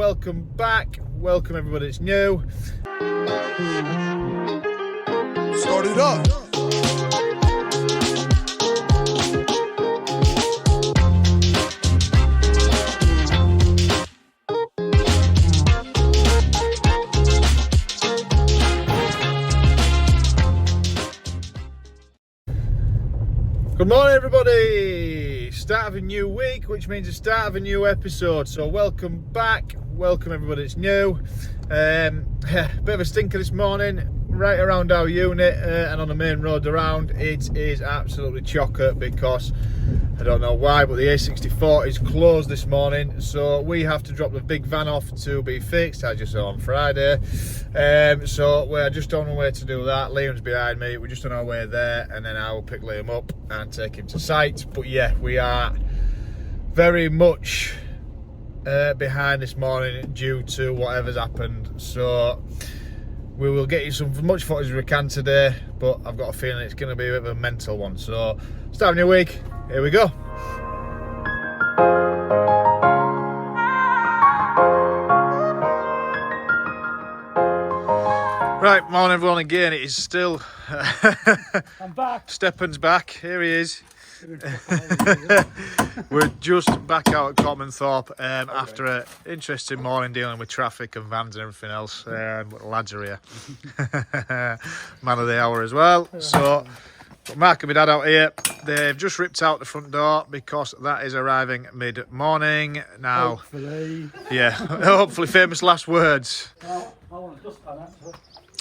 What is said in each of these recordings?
welcome back. Welcome everybody that's new. Start it up. Good morning everybody. Start of a new week, which means the start of a new episode. So welcome back. Welcome everybody that's new. Bit of a stinker this morning, right around our unit and on the main road around. It is absolutely chocker because I don't know why, but the A64 is closed this morning, so we have to drop the big van off to be fixed. I just saw on Friday, so we're just on our way to do that. Liam's behind me. We're just on our way there, and then I will pick Liam up and take him to site. But yeah, we are very much behind this morning due to whatever's happened. So we will get you some as much footage as we can today, but I've got a feeling it's going to be a bit of a mental one. So start of a new week. Here we go. Right, morning everyone again. It is still I'm back. Stephen's back. Here he is. We're just back out at Copmanthorpe after an interesting morning dealing with traffic and vans and everything else. But the lads are here. Man of the hour as well. So Mark and my dad out here. They've just ripped out the front door because that is arriving mid-morning now. Hopefully. Yeah, hopefully famous last words. Well, I want to dust pan actually.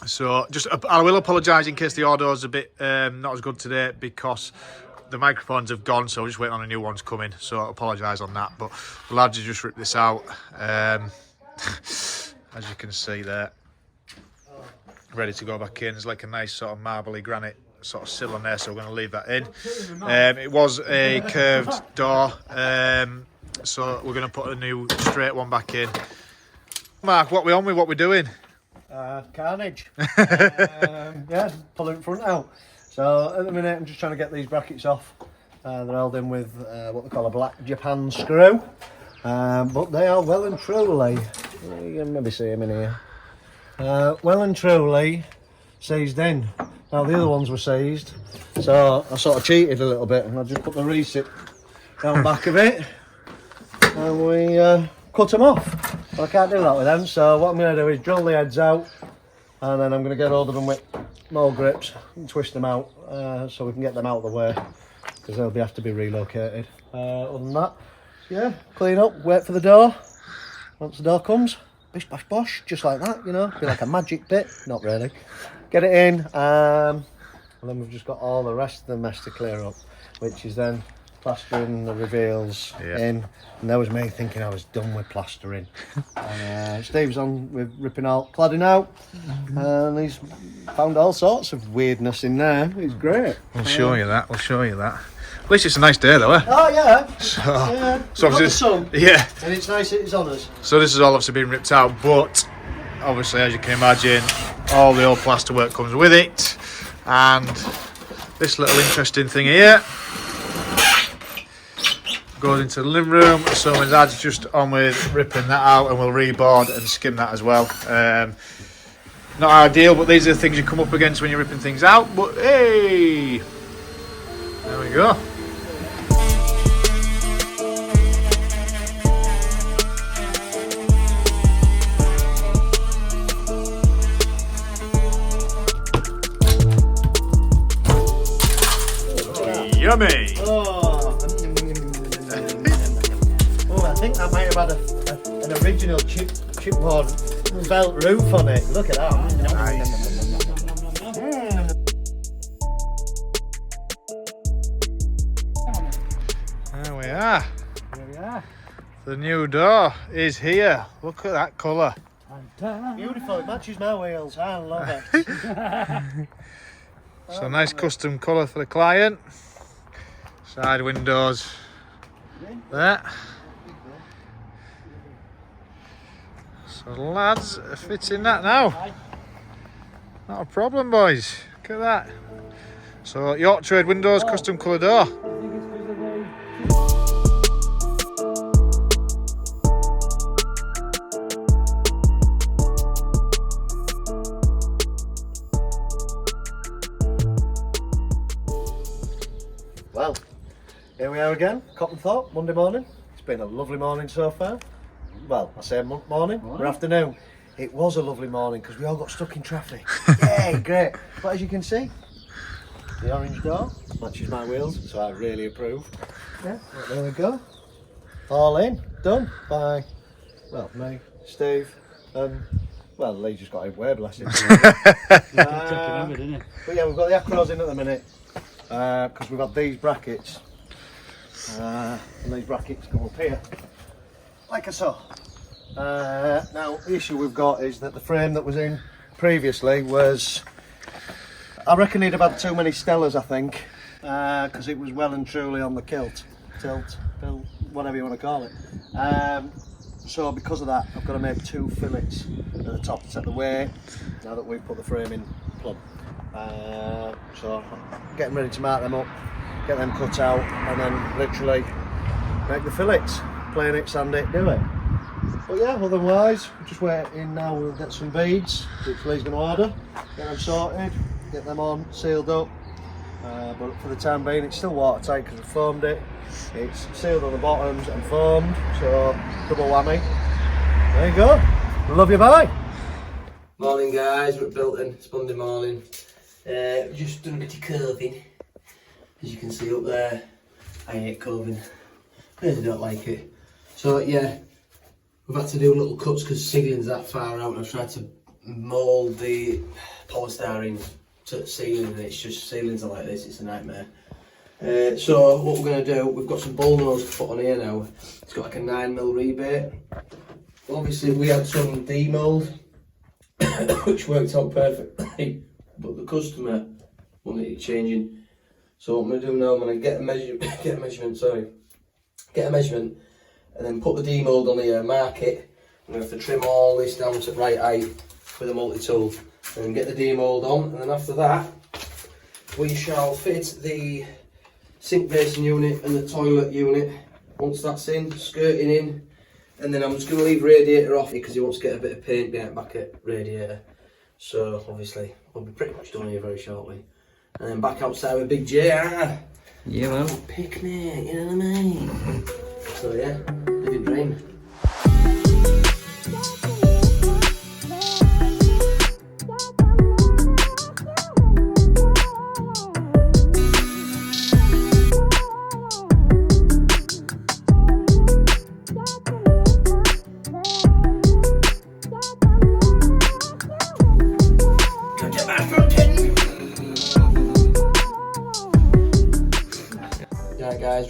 So I will apologise in case the audio's a bit not as good today because the microphones have gone, so we're just waiting on a new one's coming. So I apologise on that. But the lads have just ripped this out. As you can see there, ready to go back in. There's like a nice sort of marbly granite sort of sill on there, so we're going to leave that in. It was a curved door, so we're going to put a new straight one back in. Mark, what we on with? What we're doing? Carnage. Yeah, pulling front out. So at the minute I'm just trying to get these brackets off. They're held in with what they call a black Japan screw. But they are well and truly, you can maybe see them in here, well and truly seized in. Now the other ones were seized, so I sort of cheated a little bit and I just put the recip down back of it and we cut them off. But I can't do that with them, so what I'm going to do is drill the heads out and then I'm going to get hold of them with more grips and twist them out so we can get them out of the way because they'll have to be relocated. Other than that, yeah, clean up, wait for the door. Once the door comes, bish bash bosh, just like that, you know, be like a magic bit. Not really. Get it in, and then we've just got all the rest of the mess to clear up, which is then plastering the reveals in. And that was me thinking I was done with plastering. And Steve's on with ripping out cladding out, and he's found all sorts of weirdness in there. It's great. We'll show you that. We'll show you that. At least it's a nice day though, eh? Oh yeah. So Got the sun, yeah. and it's nice it's on us. So this has all obviously been ripped out, but obviously, as you can imagine, all the old plaster work comes with it. And this little interesting thing here goes into the living room. So my dad's just on with ripping that out, and we'll reboard and skim that as well. Not ideal, but these are the things you come up against when you're ripping things out. But hey, there we go. Yummy! Oh, I think that might have had an original chipboard belt roof on it. Look at that. Nice. There we are. There we are. The new door is here. Look at that colour. Beautiful. It matches my wheels. I love it. So nice custom colour for the client. Side windows there. So the lads are fitting that now. Not a problem, boys. Look at that. So York Trade windows, custom colour door. Here we are again, Copmanthorpe, Monday morning. It's been a lovely morning so far. Well, I say morning, or afternoon. It was a lovely morning because we all got stuck in traffic. Yay, great. But as you can see, the orange door matches my wheels, so I really approve. Yeah, well, there we go. All in, done by, well, me, Steve, well, Lee just got in way, bless him. But yeah, we've got the acros in at the minute because we've had these brackets. And these brackets go up here, like I saw. Now, the issue we've got is that the frame that was in previously was, I reckon he'd have had too many Stellas, I think, because it was well and truly on the tilt, whatever you want to call it. So because of that, I've got to make 2 fillets at the top to set the weight, now that we've put the frame in plumb. So I'm getting ready to mark them up, get them cut out, and then literally make the fillets, plane it, sand it, do it. But yeah, otherwise, we're just waiting now. We'll get some beads, which Lee's going to order, get them sorted, get them on, sealed up. But for the time being, it's still watertight because we foamed it. It's sealed on the bottoms and foamed, so double whammy. There you go. Love you, bye. Morning guys, we're at Bilton, it's Monday morning. We've just done a bit of curving. As you can see up there, I hate curving. Really don't like it. So yeah, we've had to do little cuts because ceiling's that far out and I've tried to mould the polystyrene to the ceiling and it's just, ceilings are like this, it's a nightmare. So what we're going to do, we've got some bullnose to put on here now. It's got like a 9mm rebate. Obviously we had some demould which worked out perfectly, but the customer wanted it changing. So what I'm going to do now, I'm going to get a measurement and then put the demould on here, mark it. I'm going to have to trim all this down to the right height with a multi-tool and then get the demould on, and then after that we shall fit the sink basin unit and the toilet unit. Once that's in, skirting in, and then I'm just going to leave radiator off because he wants to get a bit of paint back at radiator. So obviously we'll be pretty much done here very shortly. And then back outside with Big J. Yeah man. Picnic, you know what I mean? So yeah, living dream.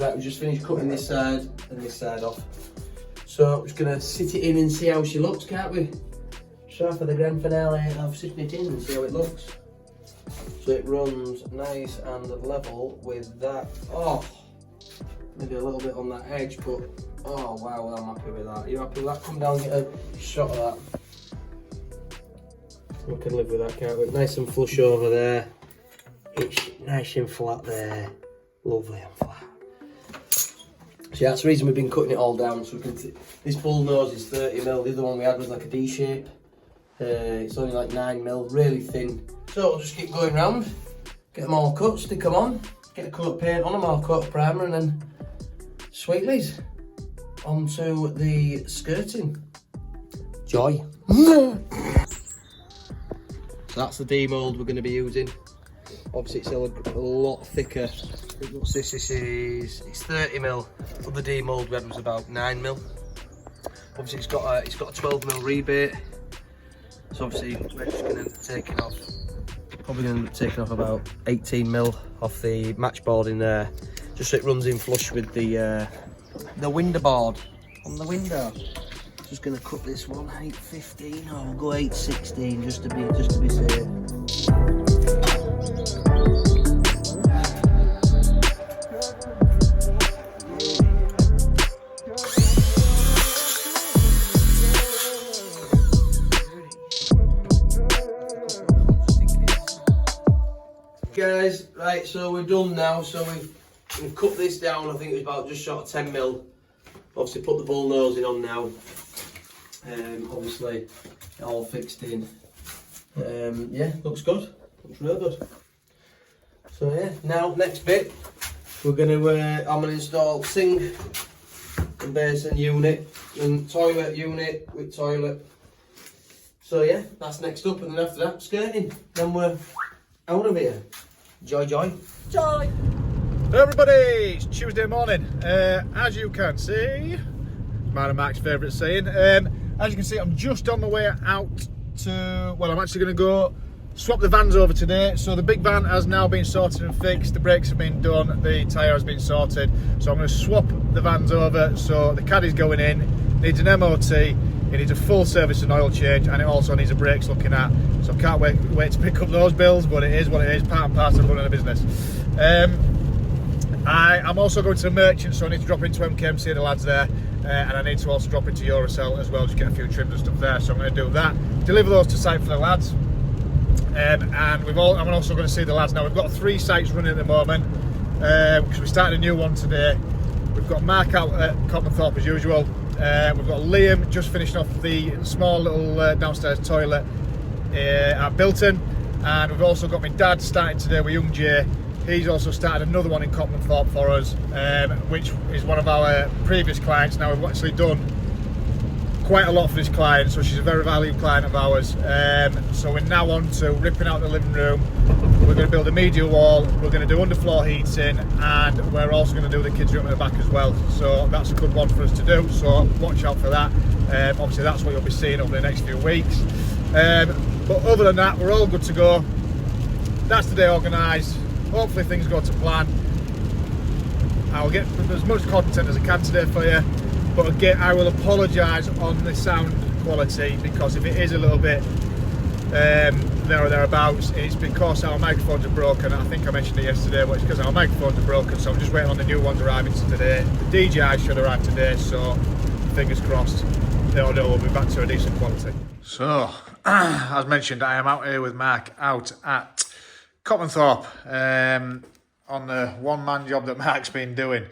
Right, we just finished cutting this side and this side off. So we're just going to sit it in and see how she looks, can't we? So for the grand finale of sitting it in and see how it looks. So it runs nice and level with that. Oh, maybe a little bit on that edge, but oh wow, I'm happy with that. Are you happy with that? Come down and get a shot of that. We can live with that, can't we? Nice and flush over there. It's nice and flat there. Lovely and flat. So yeah, that's the reason we've been cutting it all down. So we can this bull nose is 30mm, the other one we had was like a D shape. It's only like 9mm, really thin. So we'll just keep going round, get them all cut, stick them on, get a coat of paint on them, I'll coat of primer, and then sweetlies onto the skirting. Joy. So that's the demould we're going to be using. Obviously it's a lot thicker. What's this? It's 30mm. The demould we had was about 9mm. Obviously it's got a 12mm rebate. So obviously we're just going to take it off. Probably going to take off about 18mm off the match board in there, just so it runs in flush with the window board on the window. Just going to cut this one 8.15 or we'll go 8.16 just to be safe. Guys, right, so we're done now. So we've cut this down. I think it was about just short of 10mm. Obviously put the bull nosing on now. Obviously all fixed in. Yeah, looks good. Looks real good. So yeah, now next bit, We're going to, I'm going to install sink and basin unit and toilet unit with toilet. So yeah, that's next up, and then after that, skirting. Then we're out of here. Joy, joy. Joy! Hello everybody, it's Tuesday morning. As you can see, mine and Mark's favourite saying. As you can see, I'm just on my way out to, well, I'm actually going to go swap the vans over today. So the big van has now been sorted and fixed, the brakes have been done, the tyre has been sorted. So I'm going to swap the vans over. So the caddy's going in, needs an MOT, it needs a full service and oil change, and it also needs a brakes looking at. So I can't wait to pick up those bills, but it is what it is, part and parcel of running a business. I'm also going to the merchant, so I need to drop into MK, see the lads there, and I need to also drop into Eurocell as well, just get a few trims and stuff there. So I'm going to do that, deliver those to site for the lads. And I'm also going to see the lads now. We've got 3 sites running at the moment because we started a new one today. We've got Mark out at Copmanthorpe as usual. We've got Liam just finishing off the small little downstairs toilet at Bilton, and we've also got my dad starting today with young Jay. He's also started another one in Copmanthorpe for us, which is one of our previous clients. Now we've actually done quite a lot for this client, so she's a very valued client of ours. So we're now on to ripping out the living room. We're going to build a media wall, we're going to do underfloor heating, and we're also going to do the kids' room at the back as well. So that's a good one for us to do, so watch out for that. Obviously that's what you'll be seeing over the next few weeks. But other than that, we're all good to go. That's the day organised. Hopefully things go to plan. I'll get as much content as I can today for you. But again, I will apologise on the sound quality, because if it is a little bit there or thereabouts, it's because our microphones are broken. I think I mentioned it yesterday, but it's because our microphones are broken, so I'm just waiting on the new ones arriving today. The DJI should arrive today, so fingers crossed the audio will be back to a decent quality. So, as mentioned, I am out here with Mark out at Copmanthorpe on the one-man job that Mark's been doing.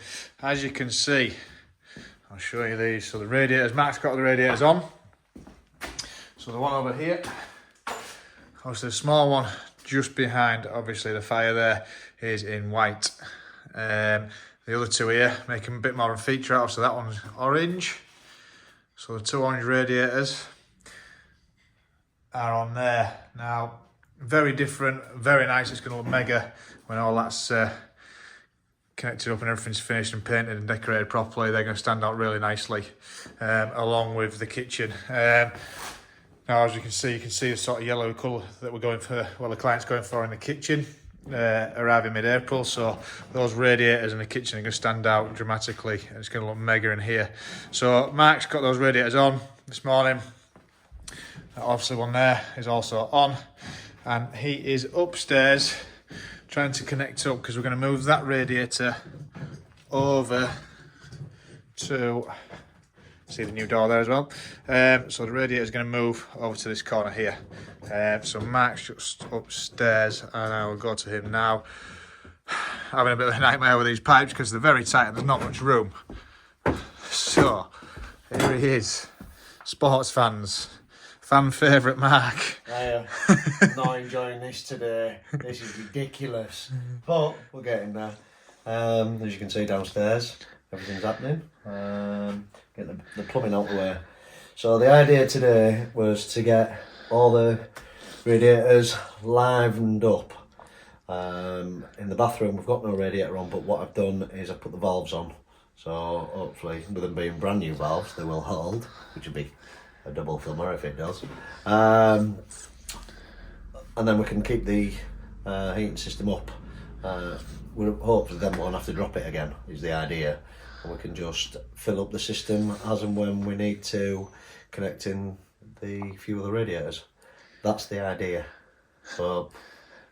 As you can see, I'll show you these. So the radiators, Mark's got the radiators on. So the one over here, obviously the small one just behind, obviously the fire there, is in white. The other 2 here make them a bit more of a feature out, so that one's orange. So the 2 orange radiators are on there. Now, very different, very nice. It's going to look mega when all that's connected up and everything's finished and painted and decorated properly. They're going to stand out really nicely, along with the kitchen. Now, as you can see the sort of yellow colour that we're going for, well, the client's going for in the kitchen, arriving mid-April. So those radiators in the kitchen are going to stand out dramatically, and it's going to look mega in here. So Mark's got those radiators on this morning. That obviously one there is also on, and he is upstairs trying to connect up, because we're going to move that radiator over to, see the new door there as well. So the radiator is going to move over to this corner here. So Mark's just upstairs, and I will go to him now. Having a bit of a nightmare with these pipes because they're very tight and there's not much room. So here he is, sports fans. Fan favourite Mark. I am not enjoying this today. This is ridiculous. But we're getting there. As you can see downstairs, everything's happening. Get the plumbing out the way. So the idea today was to get all the radiators livened up. In the bathroom we've got no radiator on, but what I've done is I've put the valves on. So hopefully, with them being brand new valves, they will hold, which would be a double filmer if it does. And then we can keep the heating system up. We'll hopefully then we won't have to drop it again, is the idea. And we can just fill up the system as and when we need to, connecting the few of the radiators. That's the idea. So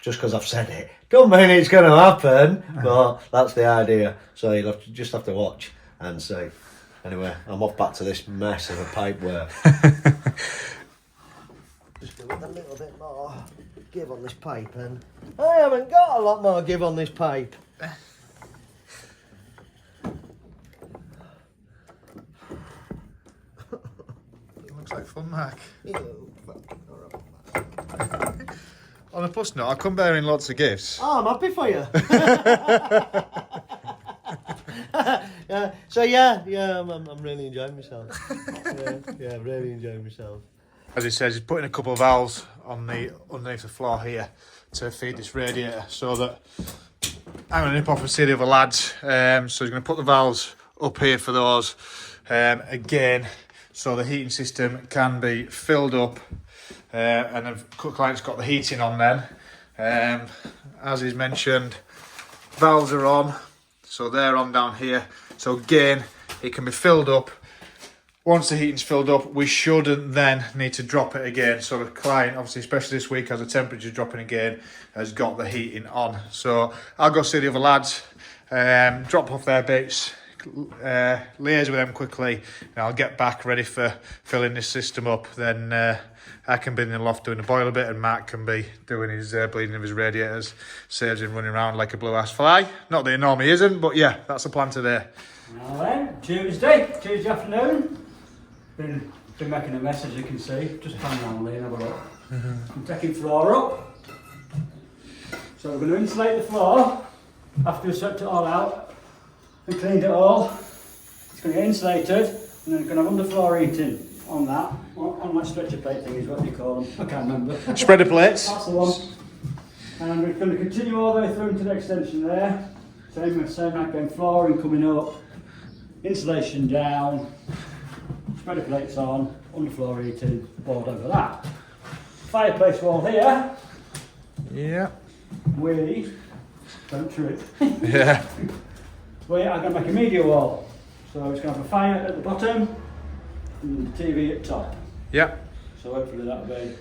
just because I've said it, don't mean it's going to happen, but that's the idea. So you'll just have to watch and see. Anyway, I'm off back to this mess of a pipe work. Just with a little bit more give on this pipe, and I haven't got a lot more give on this pipe. It looks like fun, Mark. On a plus note, I'll come bearing lots of gifts. Oh, I'm happy for you. I'm really enjoying myself. Really enjoying myself. As he says, he's putting a couple of valves on the underneath the floor here to feed this radiator, so that I'm going to nip off and see the other lads. So he's going to put the valves up here for those again, so the heating system can be filled up, and the client's got the heating on then. As he's mentioned, valves are on, so they're on down here. So again, it can be filled up. Once the heating's filled up, we shouldn't then need to drop it again. So the client, obviously, especially this week, as the temperature's dropping again, has got the heating on. So I'll go see the other lads, drop off their bits, liaise with them quickly, and I'll get back ready for filling this system up. Then I can be in the loft doing the boiler bit, and Mark can be doing his bleeding of his radiators. Saves him running around like a blue ass fly. Not that he normally isn't, but yeah, that's the plan today. Now then, Tuesday afternoon. Been making a mess, as you can see. Just hang on, Lee, and have a look. I'm taking floor up. So we're going to insulate the floor after we've swept it all out and cleaned it all. It's going to get insulated, and then we're going to have underfloor heating on that. On that stretcher plate thing is what they call them. I can't remember. Spreader plates. That's the one. And we're going to continue all the way through into the extension there. Same like going flooring coming up, insulation down. Spreader plates on, underfloor heating, board over that. Fireplace wall here. Yeah. We don't trip. Yeah. We are going to make a media wall. So it's going to have a fire at the bottom and the TV at top. Yeah. So hopefully that'll be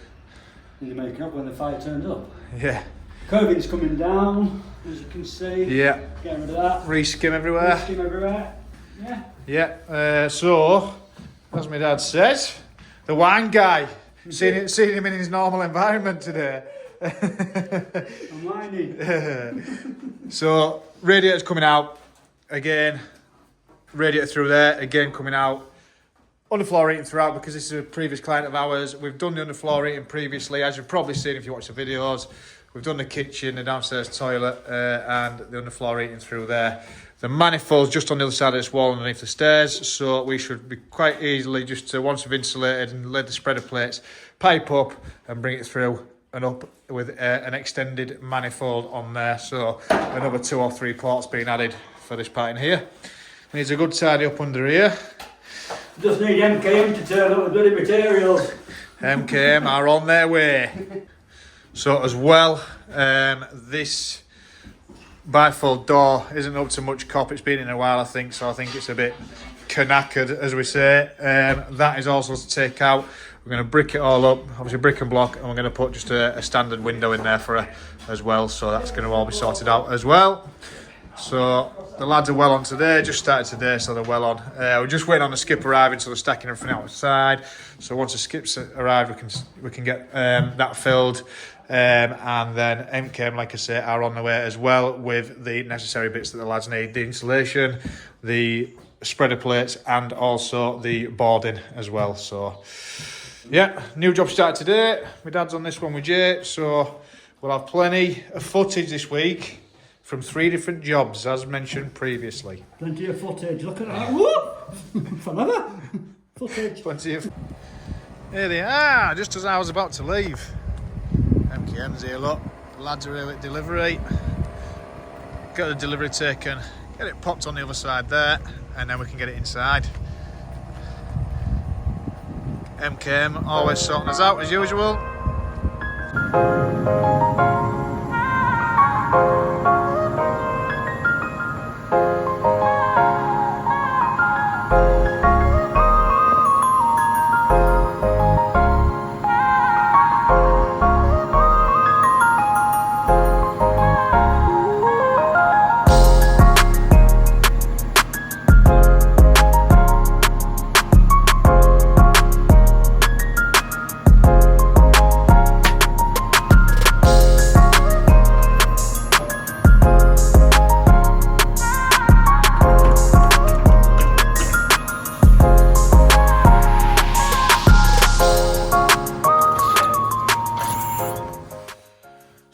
in the making up when the fire turns up. Yeah. Coving's coming down, as you can see. Yeah. Getting rid of that. Re-skim everywhere. Skim everywhere. Yeah. Yeah. So, as my dad says, the wine guy. Seen him in his normal environment today. I'm whining. So, radiator's coming out again. Radiator through there again coming out. Underfloor heating throughout, because this is a previous client of ours. We've done the underfloor heating previously, as you've probably seen if you watch the videos. We've done the kitchen, the downstairs toilet, and the underfloor heating through there. The manifold's just on the other side of this wall underneath the stairs, so we should be quite easily, just once we've insulated and laid the spreader plates, pipe up and bring it through and up with an extended manifold on there. So another 2 or 3 ports being added for this part in here. Needs a good tidy up under here. Just need MKM to turn up with bloody materials. MKM are on their way. So as well, this bifold door isn't up to much cop. It's been in a while, I think, so I think it's a bit knackered, as we say. That is also to take out. We're going to brick it all up, obviously brick and block, and we're going to put just a standard window in there for her as well. So that's going to all be sorted out as well. So the lads are well on today, just started today, so they're well on. We're just waiting on the skip arriving, so they're stacking everything outside. So once the skips arrive, we can get that filled. And then MKM, like I say, are on the way as well with the necessary bits that the lads need. The insulation, the spreader plates, and also the boarding as well. So, yeah, new job started today. My dad's on this one with Jay, so we'll have plenty of footage this week from 3 different jobs, as mentioned previously. Plenty of footage. Look at that. Whoop! Forever. Footage. Plenty of... Here they are, just as I was about to leave. MKM's here, look. The lads are here at delivery. Got the delivery taken, get it popped on the other side there, and then we can get it inside. MKM always sorting us out as usual.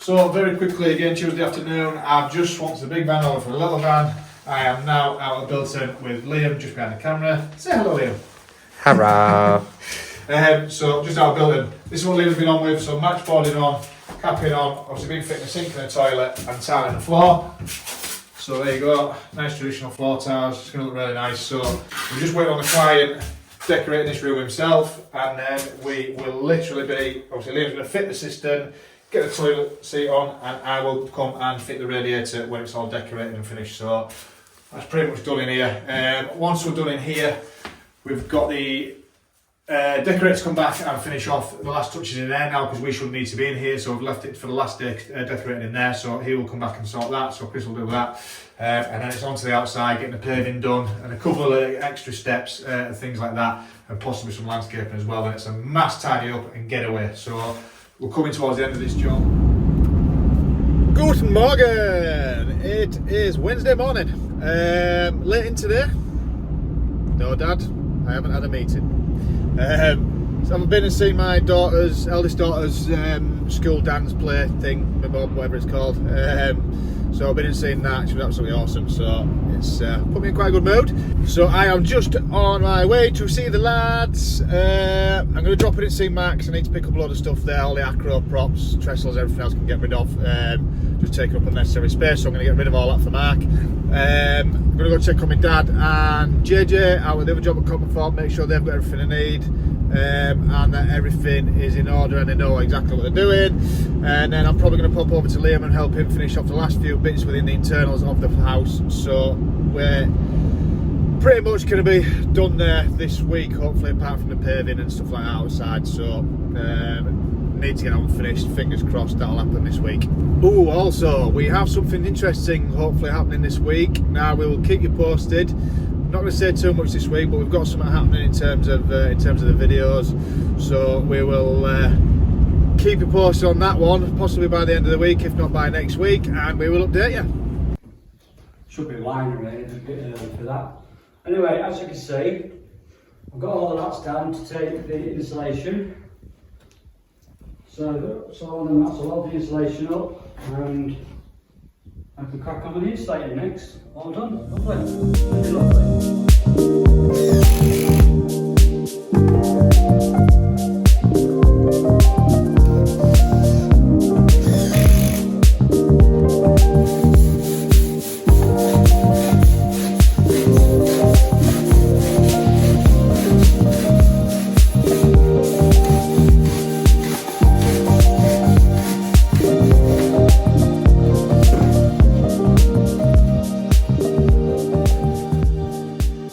So very quickly again, Tuesday afternoon, I've just swapped the big van over for the little van, I am now out of Bilton with Liam just behind the camera. Say hello, Liam. Hurrah! So just out of Bilton. This is what Liam's been on with. So matchboarding on, capping on, obviously been fitting a sink and a toilet and tiling the floor. So there you go, nice traditional floor tiles. It's going to look really nice. So we're just waiting on the client decorating this room himself, and then we will literally be, obviously Liam's going to fit the cistern, get the toilet seat on, and I will come and fit the radiator when it's all decorated and finished. So that's pretty much done in here. Once we're done in here, we've got the decorators come back and finish off the last touches in there now, because we shouldn't need to be in here, so we've left it for the last day decorating in there. So he will come back and sort that, so Chris will do that, and then it's on to the outside, getting the paving done and a couple of extra steps, things like that, and possibly some landscaping as well. Then it's a mass tidy up and get away. So we're coming towards the end of this job. Guten Morgen! It is Wednesday morning. Late in today. No, Dad, I haven't had a meeting. So I've been and seen my eldest daughter's school dance play thing, whatever it's called. So I've been and seen that. She was absolutely awesome. So it's put me in quite a good mood. So I am just on my way to see the lads. I'm going to drop in and see Max. I need to pick up a lot of stuff there, all the acro props, trestles, everything else I can get rid of. Just taking up unnecessary space, so I'm going to get rid of all that for Mark. I'm going to go check on my dad and JJ out with the other job at Copmanthorpe, make sure they've got everything they need, and that everything is in order and they know exactly what they're doing. And then I'm probably going to pop over to Liam and help him finish off the last few bits within the internals of the house. So we're pretty much going to be done there this week, hopefully, apart from the paving and stuff like that outside. So need to get on finished, fingers crossed that'll happen this week. Oh, also we have something interesting hopefully happening this week. Now we will keep you posted. I'm not going to say too much this week, but we've got something happening in terms of the videos, so we will keep you posted on that one, possibly by the end of the week, if not by next week, and we will update you. Should be liner rain, it's a bit early for that. Anyway, as you can see, I've got all of that down to take the insulation. So all the mats, I'll hold the insulation up and I can crack on with the insulating next. All done. Lovely. Lovely.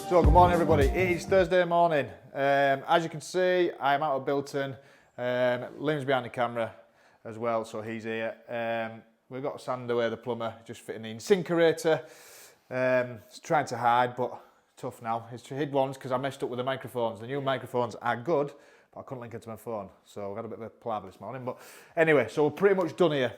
So good morning everybody, it is Thursday morning. As you can see, I'm out of Bilton. Liam's behind the camera as well, so he's here. We've got Sander, the plumber, just fitting the incinerator. He's trying to hide, but tough now. He's hid once because I messed up with the microphones. The new microphones are good, but I couldn't link it to my phone, so we've had a bit of a palaver this morning. But anyway, so we're pretty much done here.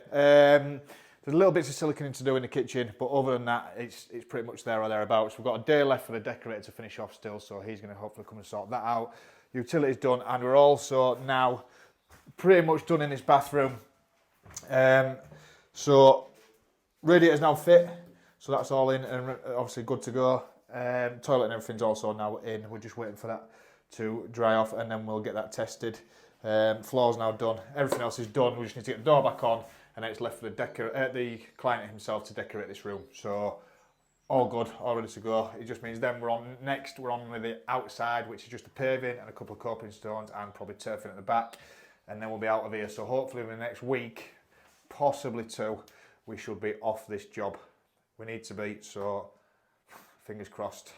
There's little bits of silicone to do in the kitchen, but other than that, it's pretty much there or thereabouts. We've got a day left for the decorator to finish off still, so he's going to hopefully come and sort that out. Utilities done, and we're also now pretty much done in this bathroom. So radiator's now fit, so that's all in and obviously good to go. Toilet and everything's also now in. We're just waiting for that to dry off, and then we'll get that tested. Floor's now done. Everything else is done. We just need to get the door back on, and then it's left for the client himself to decorate this room. So all good, all ready to go. It just means then we're on with the outside, which is just the paving and a couple of coping stones and probably turfing at the back, and then we'll be out of here. So hopefully in the next week, possibly two, we should be off this job. We need to be, so fingers crossed.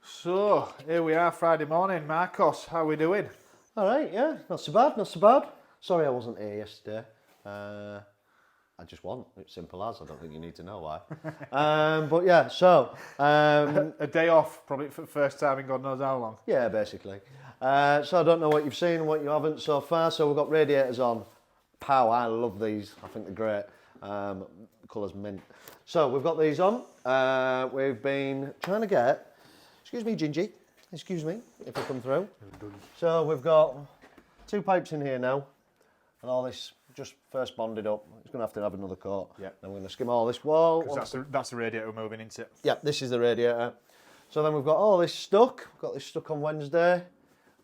So here we are, Friday morning. Marcos, how are we doing? All right, yeah, not so bad, not so bad. Sorry I wasn't here yesterday. I just wasn't. It's simple as. I don't think you need to know why. But yeah, so a day off, probably for the first time in God knows how long. Yeah, basically. So I don't know what you've seen and what you haven't so far. So we've got radiators on. Pow, I love these. I think they're great. The colour's mint. So we've got these on. We've been trying to get. Excuse me, Gingy. Excuse me, if I come through. So we've got 2 pipes in here now, and all this just first bonded up. It's going to have another coat. Yeah. Then we're going to skim all this wall. 'Cause that's the radiator we're moving into. Yeah, this is the radiator. So then we've got all this stuck. We've got this stuck on Wednesday.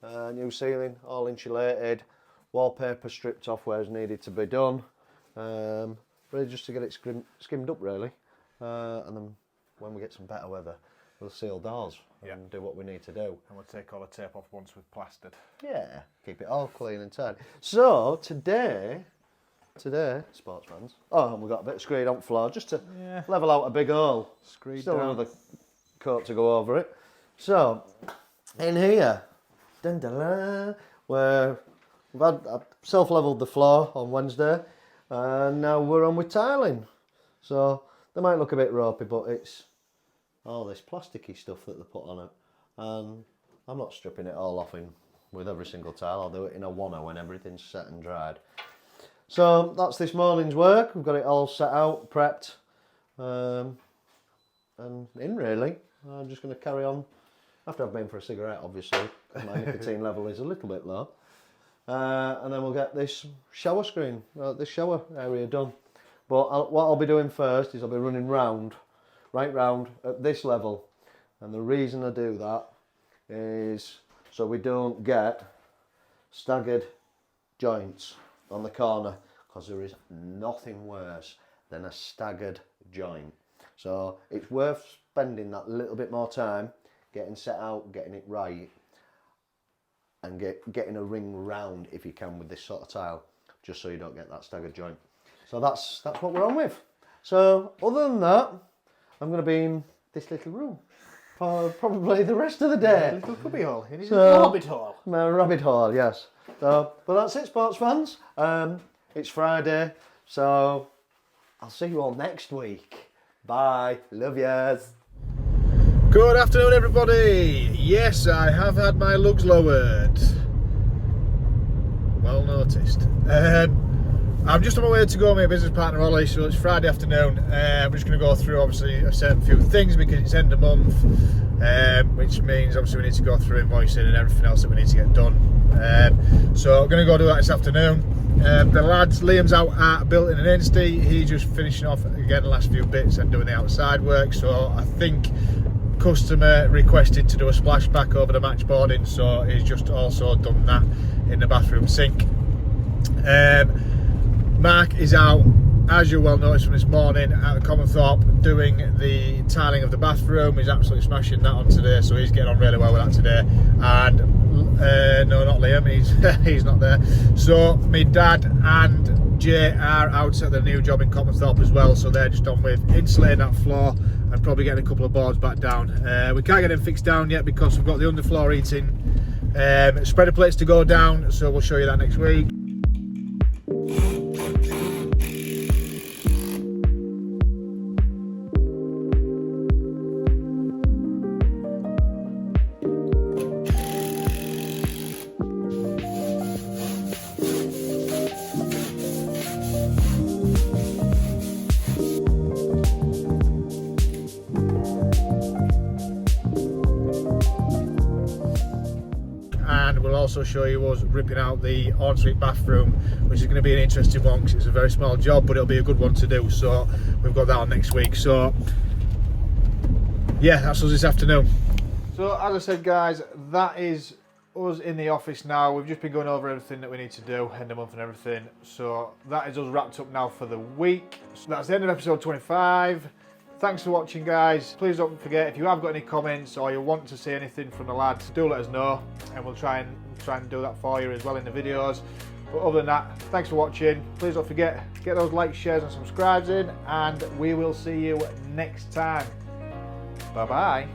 New ceiling, all insulated. Wallpaper stripped off where it's needed to be done. Really just to get it skimmed up really. And then when we get some better weather, we'll seal doors and do what we need to do. And we'll take all the tape off once we've plastered. Yeah, keep it all clean and tidy. So today, sports fans. Oh, and we've got a bit of screed on the floor just to level out a big hole. Screed Still down. another coat to go over it. So in here, where I've self-levelled the floor on Wednesday, and now we're on with tiling. So they might look a bit ropey, but it's all this plasticky stuff that they put on it, and I'm not stripping it all off with every single tile. I'll do it in a one-hour when everything's set and dried. So that's this morning's work. We've got it all set out, prepped, and in really. I'm just going to carry on. After I've been for a cigarette, obviously. My nicotine level is a little bit low. And then we'll get this shower screen, this shower area done. But what I'll be doing first is I'll be running right round at this level. And the reason I do that is so we don't get staggered joints on the corner, because there is nothing worse than a staggered joint. So it's worth spending that little bit more time getting set out, getting it right, and getting a ring round if you can with this sort of tile, just so you don't get that staggered joint. So that's what we're on with. So other than that, I'm going to be in this little room for probably the rest of the day. Little cubby hole. It is So- a rabbit hole. My rabbit hole, yes. So, but that's it, sports fans. It's Friday, so I'll see you all next week. Bye. Love yous. Good afternoon, everybody. Yes, I have had my lugs lowered. Well noticed. I'm just on my way to go meet a business partner, Ollie, so it's Friday afternoon. I'm just going to go through, obviously, a certain few things because it's end of month, which means, obviously, we need to go through invoicing and everything else that we need to get done. So I'm going to go do that this afternoon. The lads, Liam's out at Bilton and Instey. He's just finishing off, again, the last few bits and doing the outside work. So I think customer requested to do a splashback over the match boarding, so he's just also done that in the bathroom sink. Mark is out, as you well noticed from this morning, at the Copmanthorpe doing the tiling of the bathroom. He's absolutely smashing that on today, so he's getting on really well with that today. And no, not Liam, he's not there. So my dad and Jay are out at the new job in Copmanthorpe as well, so they're just on with insulating that floor and probably getting a couple of boards back down. We can't get them fixed down yet because we've got the underfloor heating spreader plates to go down, so we'll show you that next week. We'll also show you us ripping out the ensuite bathroom, which is going to be an interesting one because it's a very small job, but it'll be a good one to do. So we've got that on next week. So yeah, that's us this afternoon. So as I said, guys, that is us in the office now. We've just been going over everything that we need to do, end of month and everything. So that is us wrapped up now for the week. So that's the end of episode 25. Thanks for watching, guys. Please don't forget, if you have got any comments or you want to say anything from the lads, do let us know, and we'll try and do that for you as well in the videos. But other than that, thanks for watching. Please don't forget, get those likes, shares and subscribes in, and we will see you next time. Bye bye.